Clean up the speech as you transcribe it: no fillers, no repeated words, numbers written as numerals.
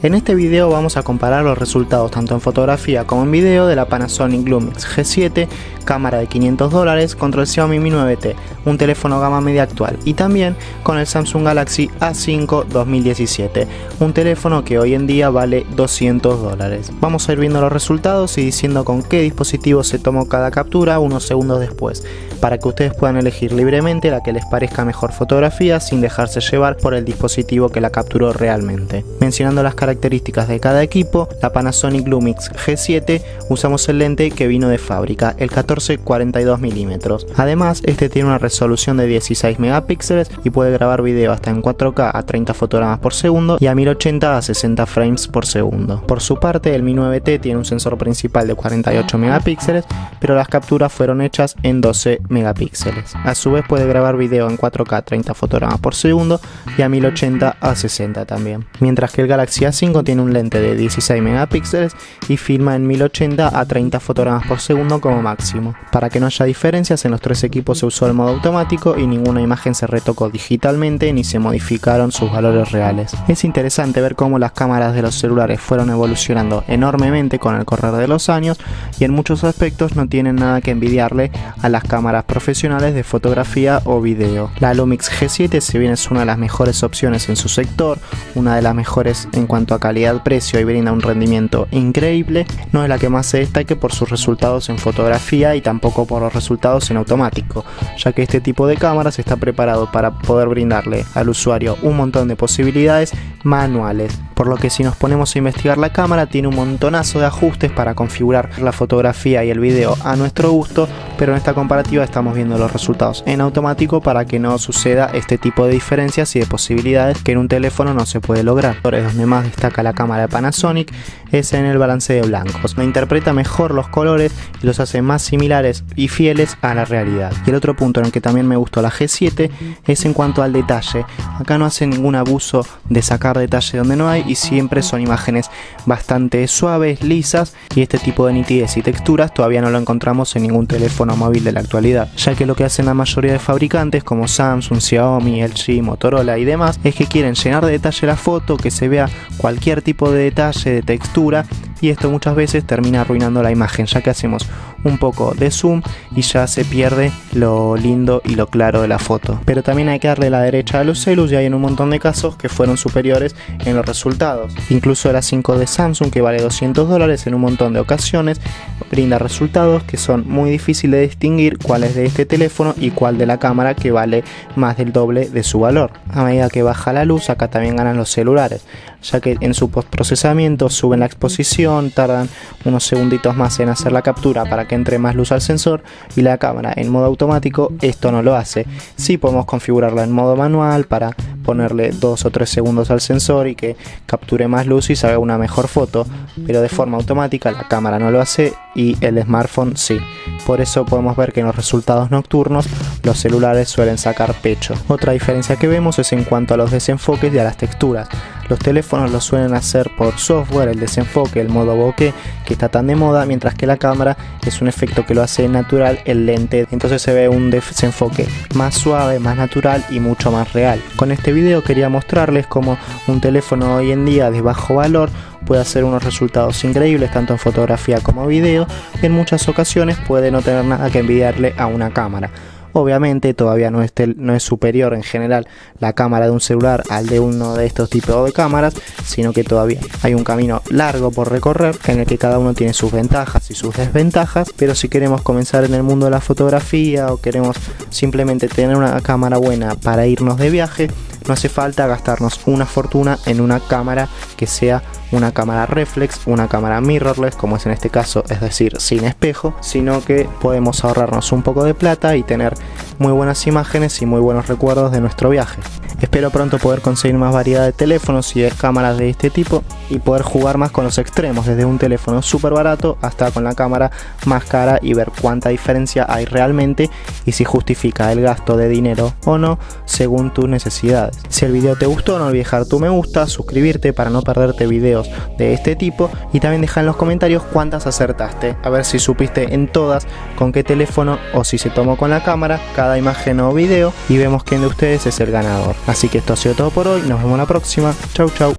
En este video vamos a comparar los resultados tanto en fotografía como en video de la Panasonic Lumix G7, cámara de $500, contra el Xiaomi Mi 9T, un teléfono gama media actual, y también con el Samsung Galaxy A5 2017, un teléfono que hoy en día vale $200. Vamos a ir viendo los resultados y diciendo con qué dispositivo se tomó cada captura unos segundos después, para que ustedes puedan elegir libremente la que les parezca mejor fotografía sin dejarse llevar por el dispositivo que la capturó realmente. Mencionando las características de cada equipo, la Panasonic Lumix G7 usamos el lente que vino de fábrica, el 14-42 mm. Además, este tiene una resolución de 16 megapíxeles y puede grabar video hasta en 4K a 30 fotogramas por segundo y a 1080 a 60 frames por segundo. Por su parte, el Mi 9T tiene un sensor principal de 48 megapíxeles, pero las capturas fueron hechas en 12 megapíxeles. A su vez puede grabar video en 4K a 30 fotogramas por segundo y a 1080 a 60 también. Mientras que el Galaxy A5 tiene un lente de 16 megapíxeles y filma en 1080 a 30 fotogramas por segundo como máximo. Para que no haya diferencias, en los tres equipos se usó el modo automático y ninguna imagen se retocó digitalmente ni se modificaron sus valores reales. Es interesante ver cómo las cámaras de los celulares fueron evolucionando enormemente con el correr de los años y en muchos aspectos no tienen nada que envidiarle a las cámaras profesionales de fotografía o video. La Lumix G7, si bien es una de las mejores opciones en su sector, una de las mejores en cuanto a calidad-precio y brinda un rendimiento increíble, no es la que más se destaque por sus resultados en fotografía y tampoco por los resultados en automático, ya que este tipo de cámaras está preparado para poder brindarle al usuario un montón de posibilidades manuales, por lo que si nos ponemos a investigar la cámara tiene un montonazo de ajustes para configurar la fotografía y el video a nuestro gusto, pero en esta comparativa estamos viendo los resultados en automático para que no suceda este tipo de diferencias y de posibilidades que en un teléfono no se puede lograr. Donde más destaca la cámara de Panasonic es en el balance de blancos, no interpreta mejor los colores y los hace más similares y fieles a la realidad. Y el otro punto en el que también me gustó la G7 es en cuanto al detalle. Acá no hace ningún abuso de sacar detalle donde no hay y siempre son imágenes bastante suaves, lisas, y este tipo de nitidez y texturas todavía no lo encontramos en ningún teléfono móvil de la actualidad, ya que lo que hacen la mayoría de fabricantes como Samsung, Xiaomi, LG, Motorola y demás es que quieren llenar de detalle la foto, que se vea cualquier tipo de detalle, de textura, y esto muchas veces termina arruinando la imagen, ya que hacemos un poco de zoom y ya se pierde lo lindo y lo claro de la foto. Pero también hay que darle la derecha a los celus y hay en un montón de casos que fueron superiores en los resultados. Incluso el A5 de Samsung, que vale $200, en un montón de ocasiones brinda resultados que son muy difíciles de distinguir cuál es de este teléfono y cuál de la cámara, que vale más del doble de su valor. A medida que baja la luz, acá también ganan los celulares, ya que en su postprocesamiento suben la exposición, tardan unos segunditos más en hacer la captura para que entre más luz al sensor, y la cámara en modo automático esto no lo hace. Sí podemos configurarla en modo manual para ponerle 2 o 3 segundos al sensor y que capture más luz y se haga una mejor foto, pero de forma automática la cámara no lo hace y el smartphone sí. Por eso podemos ver que en los resultados nocturnos los celulares suelen sacar pecho. Otra diferencia que vemos es en cuanto a los desenfoques y a las texturas. Los teléfonos lo suelen hacer por software, el desenfoque, el modo bokeh, que está tan de moda, mientras que la cámara es un efecto que lo hace natural el lente, entonces se ve un desenfoque más suave, más natural y mucho más real. Con este video quería mostrarles cómo un teléfono hoy en día de bajo valor puede hacer unos resultados increíbles tanto en fotografía como video, y en muchas ocasiones puede no tener nada que envidiarle a una cámara. Obviamente todavía no es superior en general la cámara de un celular al de uno de estos tipos de cámaras, sino que todavía hay un camino largo por recorrer en el que cada uno tiene sus ventajas y sus desventajas, pero si queremos comenzar en el mundo de la fotografía o queremos simplemente tener una cámara buena para irnos de viaje, no hace falta gastarnos una fortuna en una cámara que sea una cámara reflex, una cámara mirrorless, como es en este caso, es decir, sin espejo, sino que podemos ahorrarnos un poco de plata y tener muy buenas imágenes y muy buenos recuerdos de nuestro viaje. Espero pronto poder conseguir más variedad de teléfonos y de cámaras de este tipo y poder jugar más con los extremos, desde un teléfono súper barato hasta con la cámara más cara, y ver cuánta diferencia hay realmente y si justifica el gasto de dinero o no según tus necesidades. Si el video te gustó, no olvides dejar tu me gusta, suscribirte para no perderte videos de este tipo, y también deja en los comentarios cuántas acertaste, a ver si supiste en todas con qué teléfono o si se tomó con la cámara cada imagen o video, y vemos quién de ustedes es el ganador. Así que esto ha sido todo por hoy, nos vemos la próxima, chau chau.